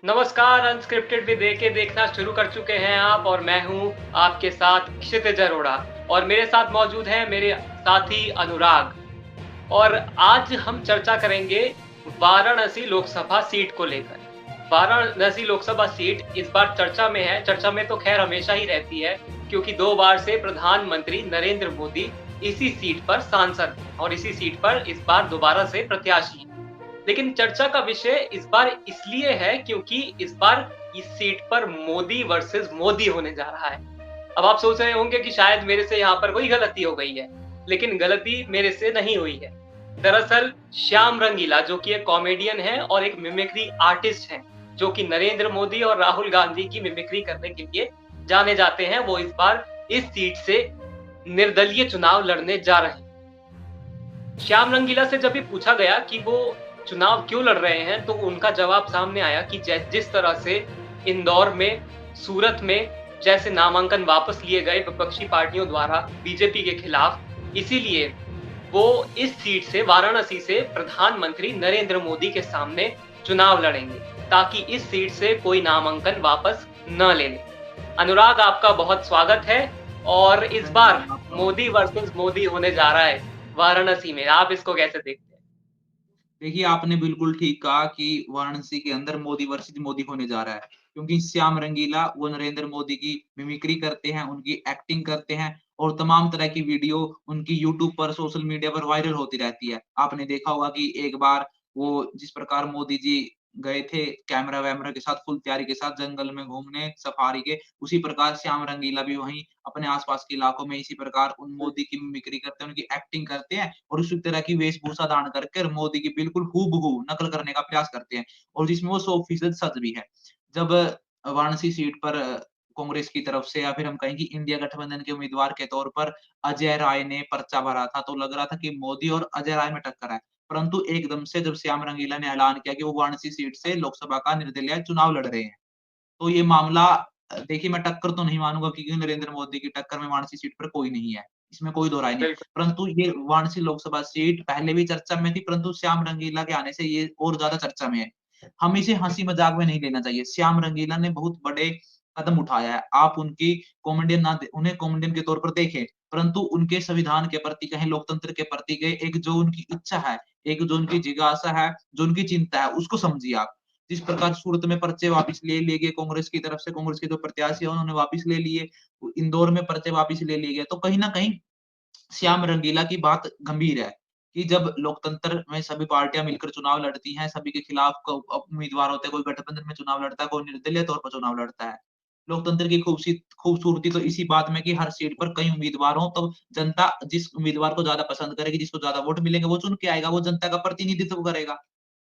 नमस्कार, अनस्क्रिप्टेड भी देखे देखना शुरू कर चुके हैं आप और मैं हूँ आपके साथ क्षितिज अरोड़ा और मेरे साथ मौजूद हैं मेरे साथी अनुराग। और आज हम चर्चा करेंगे वाराणसी लोकसभा सीट को लेकर। वाराणसी लोकसभा सीट इस बार चर्चा में है। चर्चा में तो खैर हमेशा ही रहती है क्योंकि 2 बार से प्रधानमंत्री नरेंद्र मोदी इसी सीट पर सांसद हैं और इसी सीट पर इस बार दोबारा से प्रत्याशी हैं। लेकिन चर्चा का विषय इस बार इसलिए है क्योंकि इस बार इस सीट पर मोदी वर्सेस मोदी होने जा रहा है। अब आप सोच रहे होंगे कि शायद मेरे से यहाँ पर कोई गलती हो गई है, लेकिन गलती मेरे से नहीं हुई है। दरअसल श्याम रंगीला जो कि एक कॉमेडियन है और एक मिमिक्री आर्टिस्ट हैं, जो कि नरेंद्र मोदी और राहुल गांधी की मिमिक्री करने के लिए जाने जाते हैं, वो इस बार इस सीट से निर्दलीय चुनाव लड़ने जा रहे हैं। श्याम रंगीला से जब ये पूछा गया कि वो चुनाव क्यों लड़ रहे हैं, तो उनका जवाब सामने आया कि जिस तरह से इंदौर में, सूरत में जैसे नामांकन वापस लिए गए विपक्षी पार्टियों द्वारा बीजेपी के खिलाफ, इसीलिए वो इस सीट से, वाराणसी से प्रधानमंत्री नरेंद्र मोदी के सामने चुनाव लड़ेंगे, ताकि इस सीट से कोई नामांकन वापस न ले ले। अनुराग, आपका बहुत स्वागत है और इस बार धन्यवाद आपका। मोदी वर्सेस मोदी होने जा रहा है वाराणसी में। आप इसको कैसे देखते हैं? देखिए, आपने बिल्कुल ठीक कहा कि वाराणसी के अंदर मोदी वर्सेस मोदी होने जा रहा है, क्योंकि श्याम रंगीला वो नरेंद्र मोदी की मिमिक्री करते हैं, उनकी एक्टिंग करते हैं और तमाम तरह की वीडियो उनकी यूट्यूब पर, सोशल मीडिया पर वायरल होती रहती है। आपने देखा होगा कि एक बार वो जिस प्रकार मोदी जी गए थे कैमरा-वैमरा के साथ, फुल तैयारी के साथ जंगल में घूमने सफारी के, उसी प्रकार श्याम रंगीला भी वहीं अपने आस-पास के इलाकों में इसी प्रकार उन मोदी की मिमिक्री करते हैं, उनकी एक्टिंग करते हैं और उसी तरह की वेशभूषा धारण करके और मोदी की बिल्कुल हूबहू नकल करने का प्रयास करते हैं और जिसमें वो 100% सच भी है। जब वाराणसी सीट पर कांग्रेस की तरफ से या फिर हम कहें कि इंडिया गठबंधन के उम्मीदवार के तौर पर अजय राय ने पर्चा भरा था, तो लग रहा था कि मोदी और अजय राय में टक्कर है। परंतु एकदम से जब श्याम रंगीला ने ऐलान किया कि वो वाराणसी सीट से लोकसभा का निर्दलीय चुनाव लड़ रहे हैं, तो ये मामला देखिए मैं टक्कर तो नहीं मानूँगा क्योंकि नरेंद्र मोदी की टक्कर में वाराणसी सीट पर कोई नहीं है। इसमें कोई दो राय नहीं है। बिल्कुल, परंतु ये वाराणसी लोकसभा सीट पहले भी चर्चा में थी परंतु श्याम रंगीला के आने से ये और ज़्यादा चर्चा में है। हम इसे हँसी-मज़ाक में नहीं लेना चाहिए। श्याम रंगीला ने बहुत बड़े कदम उठाया है। आप उनकी कॉमेडियन ना दे उन्हें कॉमेडियन के तौर पर देखें, परंतु उनके संविधान के प्रति कहें लोकतंत्र के प्रति के एक जो उनकी इच्छा है, एक जो उनकी जिज्ञासा है, जो उनकी चिंता है, उसको समझिए आप। जिस प्रकार सूरत में पर्चे वापस ले लिए गए कांग्रेस की तरफ से, कांग्रेस के जो प्रत्याशी हैं उन्होंने वापस ले लिए। इंदौर में पर्चे वापस ले लिए गए। तो कहीं न कहीं श्याम रंगीला की बात गंभीर है, कि जब लोकतंत्र में सभी पार्टियाँ मिलकर चुनाव लड़ती हैं, सभी के खिलाफ उम्मीदवार होते हैं, कोई गठबंधन में चुनाव लड़ता है, कोई निर्दलीय तौर पर चुनाव लड़ता है। लोकतंत्र की खूबसूरती तो इसी बात में कि हर सीट पर कई उम्मीदवार हों, तो जनता जिस उम्मीदवार को ज़्यादा पसंद करेगी, जिसको ज़्यादा वोट मिलेंगे, वो चुन के आएगा, वो जनता का प्रतिनिधित्व करेगा।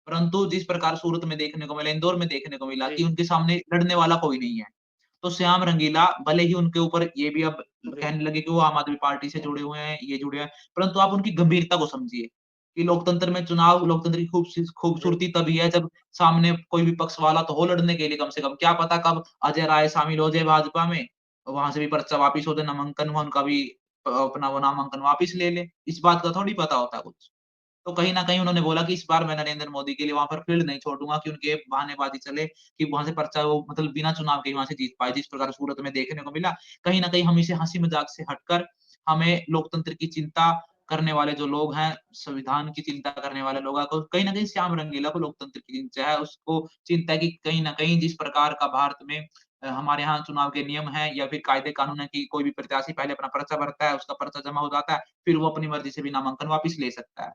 परंतु जिस प्रकार सूरत में देखने को मिला, इंदौर में देखने को मिला जी, कि उनके सामने लड़ने वाला कोई नहीं है। तो श्याम रंगीला भले ही उनके ऊपर ये भी अब जी, कहने लगे कि वो आम आदमी पार्टी से जुड़े हुए हैं, ये जुड़े हैं, परंतु आप उनकी गंभीरता को समझिए, कि लोकतंत्र में चुनाव लोकतंत्र की जी, खूबसूरती तभी है जब सामने कोई विपक्ष वाला तो हो लड़ने के लिए कम से कम। क्या पता कब अजय राय शामिल हो जाए भाजपा में, वहाँ से भी पर्चा वापिस हो जाए, नामांकन हुआ उनका भी अपना वो नामांकन वापिस ले ले। इस बात का थोड़ी पता होता कुछ। तो कहीं न कहीं उन्होंने बोला कि इस बार मैं नरेंद्र मोदी के लिए वहाँ पर फील्ड नहीं छोड़ूँगा कि उनके बहानेबाज़ी चले कि वहाँ से पर्चा वो मतलब बिना चुनाव के ही वहाँ से जीत पाए, जिस प्रकार सूरत में देखने को मिला। कहीं न कहीं हम इसे हँसी-मज़ाक से हटकर हमें लोकतंत्र की चिंता करने वाले जो लोग हैं, संविधान की चिंता करने वाले लोग हैं, को कहीं न कहीं श्याम रंगीला को लोकतंत्र की चिंता है, उसको चिंता है कि कहीं न कहीं जिस प्रकार का भारत में हमारे यहाँ चुनाव के नियम हैं या फिर कायदे-कानून है कि कोई भी प्रत्याशी पहले अपना पर्चा भरता है, उसका पर्चा जमा हो जाता है, फिर वो अपनी मर्ज़ी से भी नामांकन वापिस ले सकता है।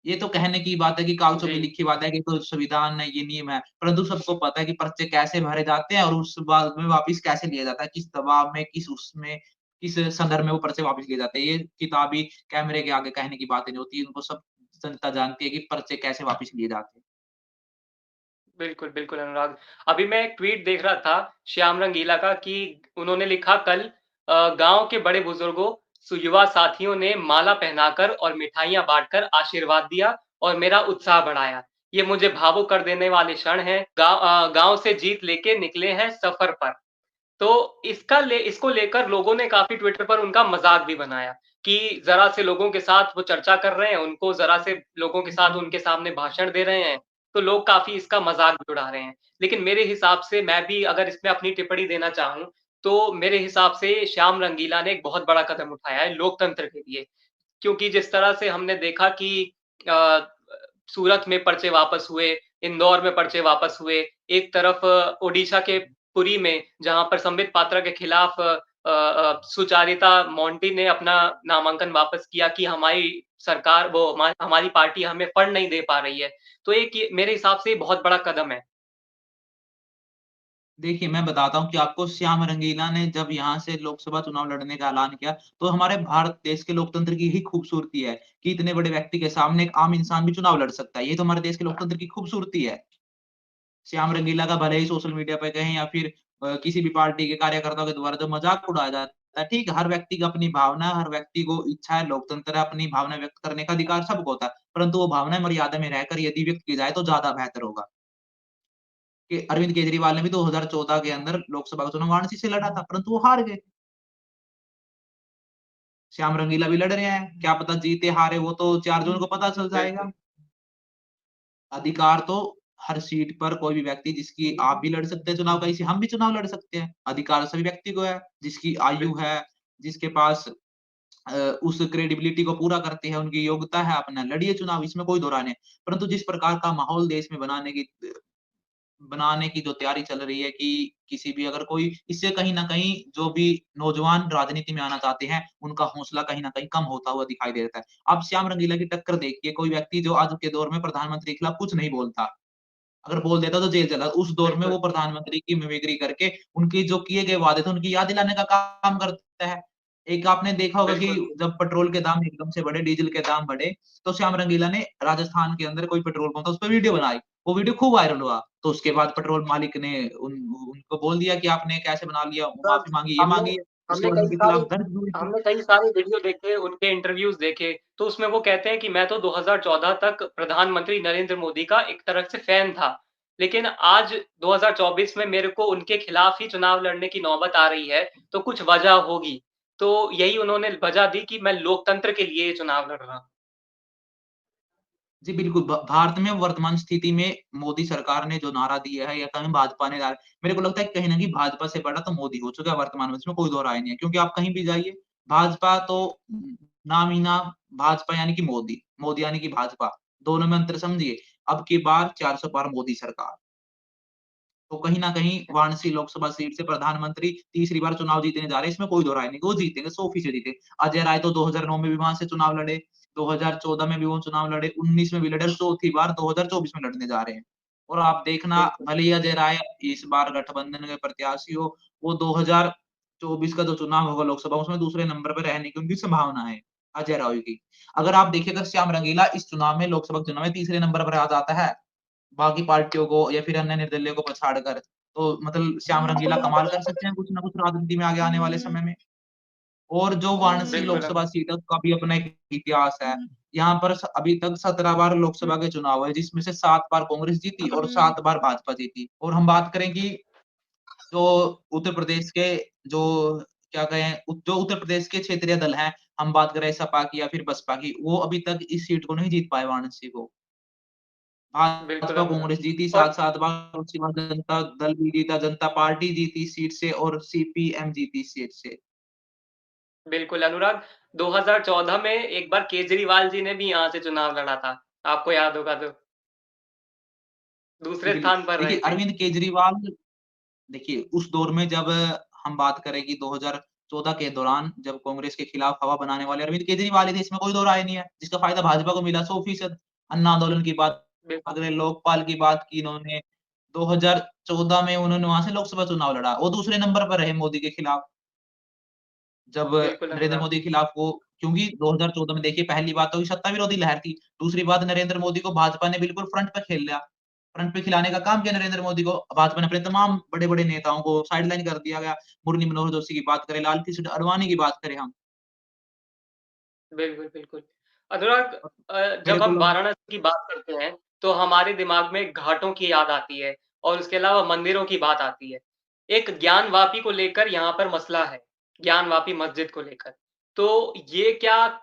ये तो कहने की बात है कि कागज़ों जी। में लिखी बात है कि तो संविधान है, ये नियम है। परंतु सबको पता है कि पर्चे कैसे भरे जाते हैं और उस बाद में वापिस कैसे लिया जाता है, किस दबाव में, किस उसमें, किस संदर्भ में वो पर्चे वापिस लिए जाते हैं। ये किताबी कैमरे के आगे कहने की बातें नहीं होती, उनको सब जनता जानती है कि पर्चे कैसे वापिस लिए जाते हैं। बिल्कुल, बिल्कुल अनुराग। अभी मैं एक ट्वीट देख रहा था श्याम रंगीला का कि उन्होंने लिखा कल गाँव के बड़े बुजुर्गों, युवा साथियों ने माला पहनाकर और मिठाइयाँ बाँटकर आशीर्वाद दिया और मेरा उत्साह बढ़ाया। ये मुझे भावुक कर देने वाले क्षण हैं। गाँव से जीत लेके निकले हैं सफर पर। तो इसको लेकर लोगों ने काफ़ी ट्विटर पर उनका मज़ाक भी बनाया कि ज़रा से लोगों के साथ वो चर्चा कर रहे हैं, उनको ज़रा से लोगों के साथ उनके सामने भाषण दे रहे हैं तो लोग काफ़ी इसका मज़ाक भी उड़ा रहे हैं। लेकिन मेरे हिसाब से मैं भी अगर इसमें अपनी टिप्पणी देना चाहूँ, तो मेरे हिसाब से श्याम रंगीला ने एक बहुत बड़ा कदम उठाया है लोकतंत्र के लिए। क्योंकि जिस तरह से हमने देखा कि अ, सूरत में पर्चे वापस हुए, इंदौर में पर्चे वापस हुए, एक तरफ ओडिशा के पुरी में जहाँ पर संबित पात्रा के खिलाफ सुचारिता मोंटी ने अपना नामांकन वापस किया कि हमारी सरकार वो हमारी पार्टी हमें फंड नहीं दे पा रही है। तो एक ये मेरे हिसाब से ये बहुत बड़ा कदम है। देखिए, मैं बताता हूँ कि आपको श्याम रंगीला ने जब यहाँ से लोकसभा चुनाव लड़ने का ऐलान किया, तो हमारे भारत देश के लोकतंत्र की ही खूबसूरती है कि इतने बड़े व्यक्ति के सामने एक आम इंसान भी चुनाव लड़ सकता है। ये तो हमारे देश के लोकतंत्र की खूबसूरती है। श्याम रंगीला का भले ही सोशल मीडिया पे कहें या फिर किसी भी पार्टी के कार्यकर्ताओं के द्वारा जो मज़ाक उड़ाया जाता है, ठीक है, हर व्यक्ति की अपनी भावना है, हर व्यक्ति को इच्छा है, लोकतंत्र है, अपनी भावना व्यक्त करने का अधिकार सबको होता है। परंतु वो भावनाएँ मर्यादा में रहकर यदि व्यक्त की जाए तो ज़्यादा बेहतर होगा। कि अरविंद केजरीवाल ने भी 2014 के अंदर लोकसभा का चुनाव वाराणसी से लड़ा था, परंतु वो हार गए। श्याम रंगीला भी लड़ रहे हैं, क्या पता जीते-हारे वो तो 4 जून को पता चल बिल्कुल, जाएगा। अधिकार तो हर सीट पर कोई भी व्यक्ति जिसकी आप भी लड़ सकते हैं चुनाव कहीं से, हम भी चुनाव लड़ सकते हैं। अधिकार सभी व्यक्ति को है, जिसकी आयु बिल्कुल। है, जिसके पास उस क्रेडिबिलिटी को पूरा करते हैं, उनकी योग्यता है, अपना लड़िए चुनाव, इसमें कोई दो राय नहीं। परंतु जिस प्रकार का माहौल देश में बनाने की जो तैयारी चल रही है कि किसी भी अगर कोई इससे कहीं न कहीं जो भी नौजवान राजनीति में आना चाहते हैं, उनका हौसला कहीं न कहीं कम होता हुआ दिखाई देता है। आप श्याम रंगीला की टक्कर देखिए, कोई व्यक्ति जो आज के दौर में प्रधानमंत्री के खिलाफ कुछ नहीं बोलता। अगर बोल देता तो जेल चला। उस दौर में बिल्कुल, वो प्रधानमंत्री की मिमिक्री करके उनकी जो किए गए वादे थे, उनकी याद दिलाने का काम करता है। एक आपने देखा होगा कि बिल्कुल, जब पेट्रोल के दाम एकदम से बढ़े, डीज़ल के दाम बढ़े, तो श्याम रंगीला ने राजस्थान के अंदर कोई पेट्रोल पंप था, उसपे वीडियो बनाई। वो वीडियो खूब वायरल हुआ। तो उसके बाद पेट्रोल मालिक ने उनको बोल दिया कि आपने कैसे बना लिया? तब माफ़ी माँगी, ये हमने माँगी है। उसके हमने बाद कई उनके सारे खिलाफ दर्ज हुई थी। हमने कई सारे वीडियो देखे, उनके इंटरव्यूज़ देखे, तो उसमें वो कहते हैं कि मैं तो 2014 तक प्रधानमंत्री नरेंद्र मोदी का एक तरह से फ़ैन था। लेकिन आज 2024 में मेरे को उनके खिलाफ ही चुनाव लड़ने की नौबत आ रही है, तो कुछ वजह होगी। तो यही उन्होंने वजह दी कि मैं लोकतंत्र के लिए ये चुनाव लड़ रहा हूँ। जी, बिल्कुल। भारत में वर्तमान स्थिति में मोदी सरकार ने जो नारा दिया है या कहें भाजपा ने नारा मेरे को लगता है कहीं न कहीं भाजपा से बड़ा तो मोदी हो चुका है वर्तमान में, इसमें कोई दो राय नहीं है। क्योंकि आप कहीं भी जाइए, भाजपा तो नाम ही नाम भाजपा यानी कि मोदी, मोदी यानी कि भाजपा, दोनों में अंतर समझिए। अब की बार 400 पार मोदी सरकार। तो कहीं न कहीं वाराणसी लोकसभा सीट से प्रधानमंत्री तीसरी बार चुनाव जीतने जा रहे हैं, इसमें कोई दो राय नहीं, वो जीतेंगे, 100% जीतेंगे। अजय राय तो 2009 में भी वहाँ से चुनाव लड़े, 2014 में भी वो चुनाव लड़े, 19 में भी लड़े और चौथी बार 2024 में लड़ने जा रहे हैं। और आप देखना बिल्कुल, भले ही अजय राय इस बार गठबंधन के प्रत्याशी हो, वो 2024 का जो चुनाव होगा लोकसभा उसमें दूसरे नंबर पे रहने की उनकी संभावना है, अजय राय की। अगर आप देखिए अगर श्याम रंगीला इस चुनाव में लोकसभा चुनाव में तीसरे नंबर पर आ जाता है, बाकी पार्टियों को या फिर अन्य निर्दलीय को पछाड़ कर, तो मतलब श्याम रंगीला कमाल कर सकते हैं कुछ ना कुछ राजनीति में आगे आने वाले समय में। और जो वाराणसी बिल्कुल लोकसभा अनुराग। सीट है उसका भी अपना एक इतिहास है। यहाँ पर अभी तक 17 बार लोकसभा के चुनाव हुए जिसमें से 7 बार कांग्रेस जीती और 7 बार भाजपा जीती। और हम बात करें कि जो उत्तर प्रदेश के जो क्या कहें जो उत्तर प्रदेश के क्षेत्रीय दल हैं, हम बात करें सपा की या फिर बसपा की, वो अभी तक इस सीट को नहीं जीत पाए वाराणसी को। बिल्कुल भाजपा, अनुराग। कांग्रेस जीती और 7-7 बार, उसके बाद जनता दल भी जीता, जनता पार्टी जीती इस सीट से और सीपीएम जीती इस सीट से। बिल्कुल अनुराग, 2014 में एक बार केजरीवाल जी ने भी यहाँ से चुनाव लड़ा था, आपको याद होगा तो। जी, दूसरे बिल्कुल। स्थान पर देखिए रहे थे। अरविंद केजरीवाल देखिए उस दौर में जब हम बात करें कि 2014 के दौरान जब कांग्रेस के खिलाफ हवा बनाने वाले अरविंद केजरीवाल ही थे, इसमें कोई दो राय नहीं है, जिसका फ़ायदा भाजपा को मिला 100%। अन्ना आंदोलन की बात बिल्कुल, करें, लोकपाल की बात की इन्होंने, 2014 में उन्होंने वहाँ से लोकसभा चुनाव लड़ा, वो दूसरे नंबर पर रहे मोदी के खिलाफ। जब बिल्कुल नरेंद्र अनुराग। मोदी के खिलाफ वो क्योंकि 2014 में देखिए पहली बात तो सत्ता विरोधी लहर थी, दूसरी बात नरेंद्र मोदी को भाजपा ने बिल्कुल फ्रंट पे खेल लिया। फ्रंट पे खिलाने का काम किया नरेंद्र मोदी को, भाजपा ने अपने तमाम बड़े-बड़े नेताओं को साइडलाइन कर दिया गया। मुरली मनोहर जोशी की बात करें, लाल कृष्ण आडवाणी की बात करें हम। बिल्कुल, बिल्कुल। अनुराग, मेरे जब को हम लग वाराणसी की बात करते हैं, तो हमारे दिमाग में घाटों की याद आती है और उसके अलावा मंदिरों की बात आती है। एक ज्ञानवापी को लेकर यहाँ पर मसला है, ज्ञानवापी मस्जिद को लेकर। तो ये क्या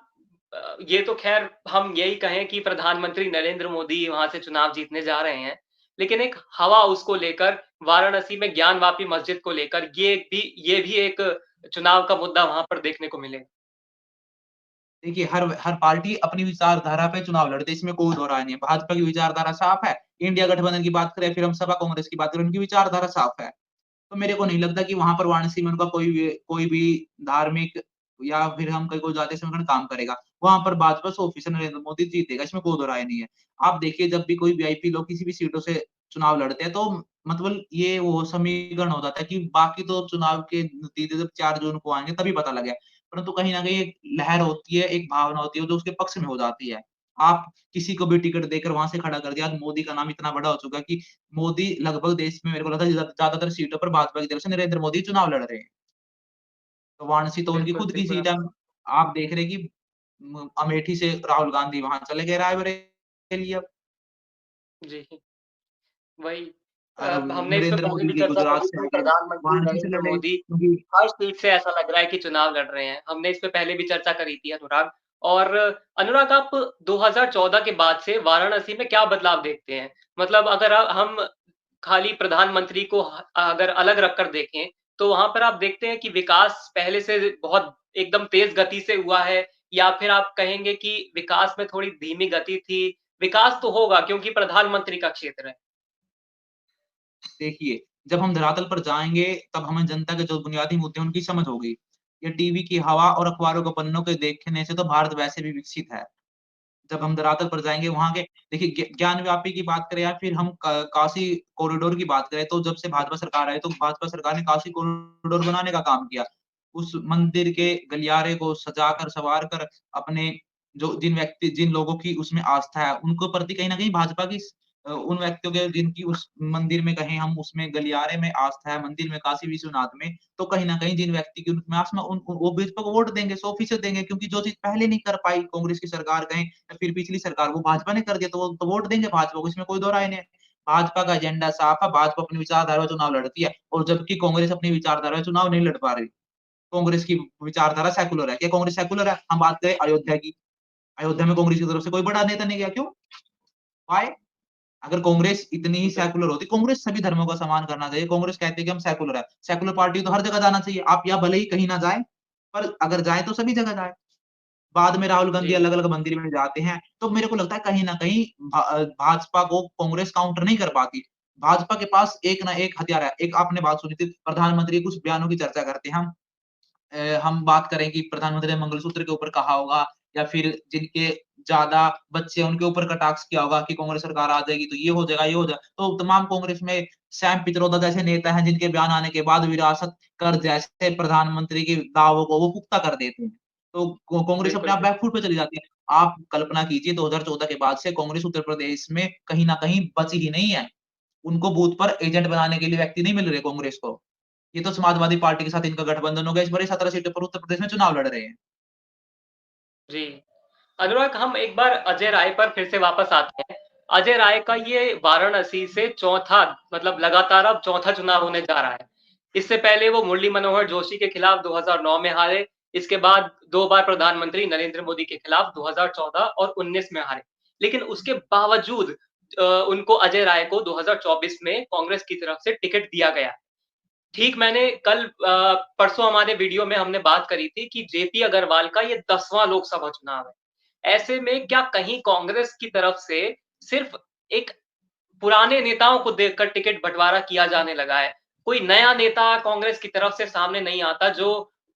ये तो ख़ैर हम यही कहें कि प्रधानमंत्री नरेंद्र मोदी वहाँ से चुनाव जीतने जा रहे हैं। लेकिन एक हवा उसको लेकर वाराणसी में ज्ञानवापी मस्जिद को लेकर ये भी एक चुनाव का मुद्दा वहाँ पर देखने को मिलेगा। देखिए, हर हर पार्टी अपनी विचारधारा पे चुनाव लड़ती है, इसमें कोई दो राय नहीं है। भाजपा की विचारधारा साफ है, इंडिया गठबंधन की बात करें, फिर हम सपा कांग्रेस की बात करें, उनकी विचारधारा साफ है। तो मेरे को नहीं लगता कि वहाँ पर वाराणसी में उनका कोई भी धार्मिक या फिर हम कहीं कोई जातीय संगठन काम करेगा। वहाँ पर भाजपा 100% नरेंद्र मोदी जीतेगा, इसमें कोई दो राय नहीं है। आप देखिए जब भी कोई वीआईपी लोग किसी भी सीटों से चुनाव लड़ते हैं, तो मतलब ये वो समीकरण हो जाता है कि बाकी तो चुनाव के नतीजे जब 4 जून को आएँगे तभी पता लगेगा। परंतु कहीं न कहीं एक लहर होती है, एक भावना होती है जो उसके पक्ष में हो जाती है। आप किसी को भी टिकट देकर वहाँ से खड़ा कर दिया, आज मोदी का नाम इतना बड़ा हो चुका है कि मोदी लगभग देश में मेरे को लगता है ज़्यादातर सीटों पर भाजपा की तरफ से नरेंद्र मोदी चुनाव लड़ रहे हैं। तो वाराणसी तो उनकी बिल्कुल, खुद की बिल्कुल सीट है। आप देख रहे हैं कि अमेठी से राहुल गांधी वहाँ चले गए रायबरेली अब। जी, वही और हमने इस पे नरेंद्र पहले मोदी भी जी चर्चा गुजरात करी से थी, आ गए, प्रधानमंत्री वाराणसी से नरेंद्र लड़े मोदी क्योंकि हर सीट से ऐसा लग रहा है कि चुनाव लड़ रहे हैं। हमने इस पे पहले भी चर्चा करी थी अनुराग। और अनुराग आप 2014 के बाद से वाराणसी में क्या बदलाव देखते हैं? मतलब अगर हम खाली प्रधानमंत्री को अगर अलग रखकर देखें, तो वहाँ पर आप देखते हैं कि विकास पहले से बहुत एकदम तेज़ गति से हुआ है या फिर आप कहेंगे कि विकास में थोड़ी धीमी गति थी? विकास तो होगा क्योंकि प्रधानमंत्री का क्षेत्र है। देखिए, जब हम धरातल पर जाएँगे तब हमें जनता के जो बुनियादी मुद्दे हैं उनकी समझ होगी। ये टीवी की हवा और अखबारों के पन्नों के देखने से तो भारत वैसे भी विकसित है। जब हम धरातल पर जाएँगे वहाँ के देखिए ज्ञानव्यापी की बात करें या फिर हम क काशी कॉरिडोर की बात करें, तो जब से भाजपा सरकार आई तो भाजपा सरकार ने काशी कॉरिडोर बनाने का काम किया। उस मंदिर के गलियारे को सजाकर, सँवार कर अपने जिन लोगों की उसमें आस्था है, उनको प्रति कहीं न कहीं भाजपा की उन व्यक्तियों के जिनकी उस मंदिर में कहें हम उसमें गलियारे में आस्था है, मंदिर में काशी विश्वनाथ में, तो कहीं न कहीं जिन व्यक्ति की उनमें आस्था वो भाजपा को वोट देंगे, 100% देंगे क्योंकि जो चीज़ पहले नहीं कर पाई कांग्रेस की सरकार कहें या फिर पिछली सरकार वो भाजपा ने कर दिया तो वो तो वोट देंगे भाजपा को, इसमें कोई दो राय नहीं है। भाजपा का एजेंडा साफ है, भाजपा अपनी विचारधारा में चुनाव लड़ती है और जबकि कांग्रेस अपनी विचारधारा में चुनाव नहीं लड़ पा रही। कांग्रेस की विचारधारा सेक्युलर है। क्या कांग्रेस सेक्युलर है? हम बात करें अयोध्या की। अयोध्या में कांग्रेस की तरफ से कोई बड़ा नेता नहीं गया, क्यों? व्हाय? अगर कांग्रेस इतनी ही सेक्युलर होती, कांग्रेस सभी धर्मों का सम्मान करना चाहिए। कांग्रेस कहती है कि हम सेक्युलर है। सेक्युलर पार्टी तो हर जगह जाना चाहिए। आप यहाँ भले ही कहीं ना जाएँ, पर अगर जाएँ तो सभी जगह जाएँ। बाद में राहुल गांधी जी, अलग-अलग मंदिर में जाते हैं, तो मेरे को लगता है कहीं न कहीं भाजपा को कांग्रेस काउंटर नहीं कर पाती। भाजपा के पास एक ना एक हथियार है। एक आपने बात सुनी थी प्रधानमंत्री के कुछ बयानों की चर्चा करते हैं हम। हम बात करें कि प्रधानमंत्री ने मंगलसूत्र के ऊपर कहा होगा या फिर जिनके ज़्यादा बच्चे हैं, उनके ऊपर कटाक्ष किया होगा कि कांग्रेस सरकार आ जाएगी तो ये हो जाएगा, ये हो जाएगा। तो तमाम कांग्रेस में सैम पित्रोदा जैसे नेता हैं जिनके बयान आने के बाद विरासत कर जैसे प्रधानमंत्री के दावों को वो पुख्ता कर देते हैं। तो कांग्रेस अपने बिल्कुल, आप बिल्कुल। बैकफुट पे चली जाती है। आप कल्पना कीजिए 2014 के बाद से कांग्रेस उत्तर प्रदेश में कहीं न कहीं बची ही नहीं है। उनको बूथ पर एजेंट बनाने के लिए व्यक्ति नहीं मिल रहे कांग्रेस को। ये तो समाजवादी पार्टी के साथ इनका गठबंधन हो गया, इस बार ये 17 सीटों पर उत्तर प्रदेश में चुनाव लड़ रहे हैं। जी। अनुराग हम एक बार अजय राय पर फिर से वापस आते हैं। अजय राय का ये वाराणसी से चौथा मतलब लगातार अब चौथा चुनाव होने जा रहा है। इससे पहले वो मुरली मनोहर जोशी के खिलाफ 2009 में हारे, इसके बाद 2 बार प्रधानमंत्री नरेंद्र मोदी के खिलाफ 2014 और 19 में हारे। लेकिन उसके बावजूद उनको अजय राय को 2024 में कांग्रेस की तरफ से टिकट दिया गया। ठीक मैंने कल परसों हमारे वीडियो में हमने बात करी थी कि जेपी अग्रवाल का ये 10वां लोकसभा चुनाव है। ऐसे में क्या कहीं कांग्रेस की तरफ से सिर्फ एक पुराने नेताओं को देखकर टिकट बँटवारा किया जाने लगा है? कोई नया नेता कांग्रेस की तरफ से सामने नहीं आता जो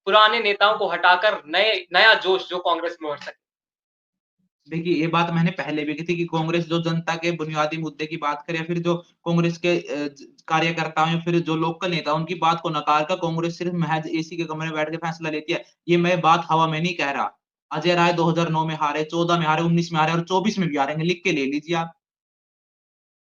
पुराने नेताओं को हटाकर नया जोश जो कांग्रेस में भर सके? देखिए, ये बात मैंने पहले भी की थी कि कांग्रेस जो जनता के बुनियादी मुद्दे की बात करे या फिर जो कांग्रेस के कार्यकर्ता हैं, फिर जो लोकल नेता हैं, उनकी बात को नकार कर कांग्रेस सिर्फ महज़ एसी के कमरे में बैठ के फैसला लेती है। ये मैं बात हवा में नहीं कह रहा। अजय राय 2009 में हारे, 14 में हारे, 19 में हारे और 24 में भी हारेंगे, लिख के ले लीजिए आप।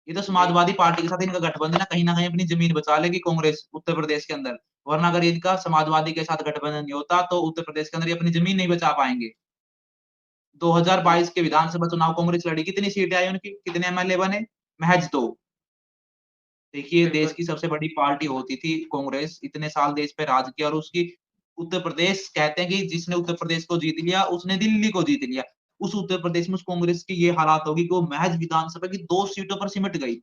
ये तो जी, समाजवादी पार्टी के साथ इनका गठबंधन है, कहीं न कहीं अपनी ज़मीन बचा लेगी कांग्रेस उत्तर प्रदेश के अंदर। वरना अगर इनका समाजवादी के साथ गठबंधन नहीं होता, तो उत्तर प्रदेश के अंदर ये अपनी ज़मीन नहीं बचा पाएँगे। जी, 2022 के विधानसभा चुनाव कांग्रेस लड़ी, कितनी सीटें आई उनकी? कितने एमएलए बने? महज़ 2। देखिए, देश बिल्कुल। की सबसे बड़ी पार्टी होती थी कांग्रेस, इतने साल देश पे राज किया और उसकी उत्तर प्रदेश कहते हैं कि जिसने उत्तर प्रदेश को जीत लिया, उसने दिल्ली को जीत लिया। उस उत्तर प्रदेश में उस कांग्रेस की ये हालात होगी कि वो महज़ विधानसभा की 2 सीटों पर सिमट गई।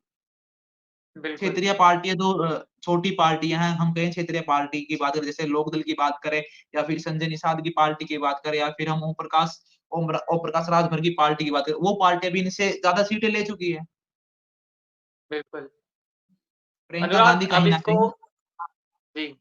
बिल्कुल, क्षेत्रीय पार्टियाँ तो छोटी पार्टियाँ हैं, हम कहें क्षेत्रीय पार्टी की बात करें, जैसे लोकदल की बात करें या फिर संजय निषाद की पार्टी की बात करें या फिर हम ओम प्रकाश राजभर की पार्टी की बात करें, वो पार्टियाँ भी इनसे ज़्यादा सीटें ले चुकी है। बिल्कुल। प्रियंका अनुराग गांधी अब कहीं न इसको कहीं जी,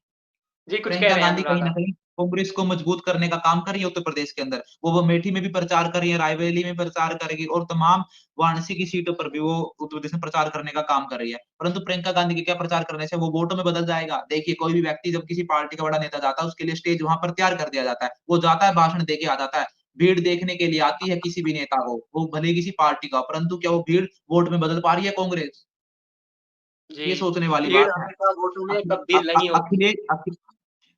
जी कुछ कह प्रियंका रहे हैं गांधी अनुराग कहीं न आप? कहीं कांग्रेस को मजबूत करने का काम कर रही है उत्तर प्रदेश के अंदर। वो अमेठी में भी प्रचार कर रही है, रायबरेली में प्रचार करेगी और तमाम वाराणसी की सीटों पर भी वो उत्तर प्रदेश में प्रचार करने का काम कर रही है। परंतु प्रियंका गांधी के क्या प्रचार करने से वो वोटों में बदल जाएगा? देखिए, कोई भी व्यक्ति जब किसी पार्टी का बड़ा नेता जाता है, उसके लिए स्टेज वहाँ पर तैयार कर दिया जाता है। वो जाता है, भाषण दे के आ जाता है। भीड़ देखने के लिए आती है किसी भी नेता को, वो भले ही किसी पार्टी का हो, परंतु क्या वो भीड़ वोट में बदल पा रही है कांग्रेस? जी, ये सोचने वाली भीड़ बात है। हमेशा वोटों में अखि अ तब्दील अ नहीं होती। अखिले अखि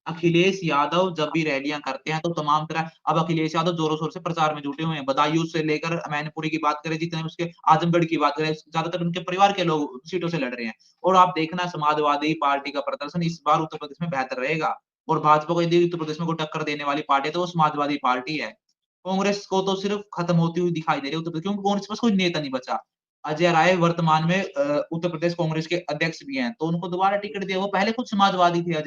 अखिलेश यादव जब भी रैलियाँ करते हैं तो तमाम तरह अब अखिलेश यादव ज़ोरों-शोर से प्रचार में जुटे हुए हैं। बदायूँ से लेकर मैनपुरी की बात करें, जितने उसके आजमगढ़ की बात करें, ज़्यादातर उनके परिवार के लोग सीटों से लड़ रहे हैं। और आप देखना समाजवादी पार्टी का प्रदर्शन इस बार उत्तर प्रदेश में बेहतर रहेगा और भाजपा को यदि उत्तर प्रदेश में कोई टक्कर देने वाली पार्टी है तो वो समाजवादी पार्टी है। कांग्रेस को तो सिर्फ़ खत्म होती हुई दिखाई दे रही है उत्तर प्रदेश क्योंकि कांग्रेस के पास कोई नेता नहीं बचा। अजय राय वर्तमान में उत्तर प्रदेश कांग्रेस के अध्यक्ष भी हैं, तो उनको दोबारा टिकट दिया। वो पहले खुद समाजवादी थे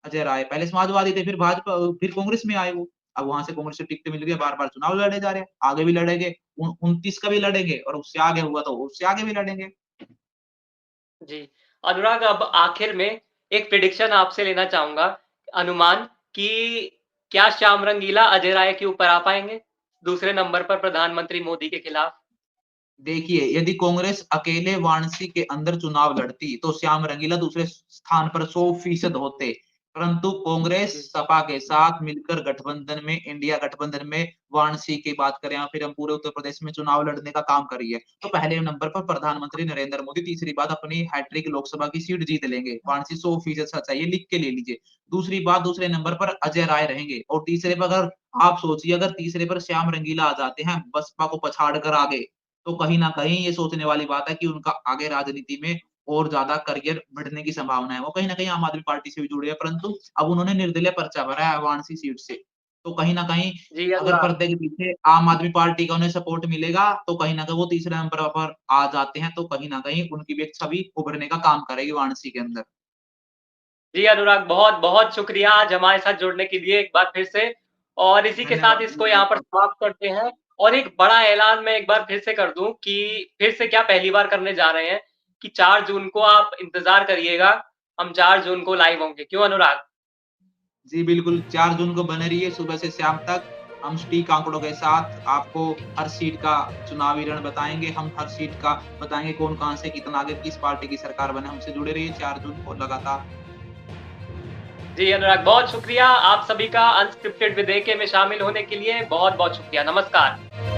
अजय राय, पहले समाजवादी थे, फिर कांग्रेस में आए वो। अब वहाँ से कांग्रेस से टिकट मिल गई है, बार-बार चुनाव लड़े जा रहे हैं, आगे भी लड़ेंगे, 29 का भी लड़ेंगे और उससे आगे हुआ तो उससे आगे भी लड़ेंगे। जी, अनुराग अब आखिर में एक प्रेडिक्शन आपसे लेना चाहूँगा, अनुमान कि क्या श्याम रंगीला अजय राय के ऊपर आ पाएँगे? दूसरे नंबर पर प्रधानमंत्री मोदी के खिलाफ? देखिए, यदि कांग्रेस अकेले वाराणसी के अंदर चुनाव लड़ती, तो श्याम रंगीला दूसरे स्थान पर 100% होते। परंतु कांग्रेस जी, सपा के साथ मिलकर गठबंधन में इंडिया गठबंधन में वाराणसी की बात करें या फिर हम पूरे उत्तर प्रदेश में चुनाव लड़ने का काम कर रही है। तो पहले नंबर पर प्रधानमंत्री नरेंद्र मोदी, तीसरी बात अपनी हैट्रिक लोकसभा की सीट जीत लेंगे। वाराणसी 100% सच है, ये लिख के ले लीजिए। दूसरी बात, दूसरे नंबर पर अजय राय रहेंगे और तीसरे पर अगर आप सोचिए अगर तीसरे पर श्याम रंगीला आ जाते हैं, बसपा को पछाड़ कर आगे, तो कहीं न कहीं ये सोचने वाली बात है कि उनका आगे राजनीति में और ज़्यादा करियर बढ़ने की संभावना है। वो कहीं न कहीं आम आदमी पार्टी से भी जुड़े हैं, परंतु अब उन्होंने निर्दलीय पर्चा भरा है वाराणसी सीट से। तो कहीं न कहीं जी अगर अनुराग। पर्दे के पीछे आम आदमी पार्टी का उन्हें सपोर्ट मिलेगा, तो कहीं न कहीं वो तीसरे नंबर पर आ जाते हैं, तो कहीं न कहीं उनकी भी एक छवि उभरने का काम करेगी वाराणसी के अंदर। जी अनुराग, बहुत-बहुत शुक्रिया आज हमारे साथ जुड़ने के लिए एक बार फिर से और इसी के साथ धन्यवाद। इसको यहाँ पर समाप्त करते हैं और एक बड़ा ऐलान मैं एक बार फिर से कर दूँ कि फिर से क्या पहली बार करने जा रहे हैं कि 4 जून को आप इंतज़ार करिएगा, हम 4 जून को लाइव होंगे। क्यों अनुराग? जी, बिल्कुल 4 जून को बने रहिए सुबह से शाम तक। हम सटीक आंकड़ों के साथ आपको हर सीट का चुनावी रण बताएँगे। हम हर सीट का बताएँगे कौन कहाँ से कितना आगे किस पार्टी की सरकार बने। हमसे जुड़े रहिए 4 जून को लगातार। जी अनुराग, बहुत शुक्रिया आप सभी का अनस्क्रिप्टेड विदय के में शामिल होने के लिए बहुत-बहुत शुक्रिया। नमस्कार।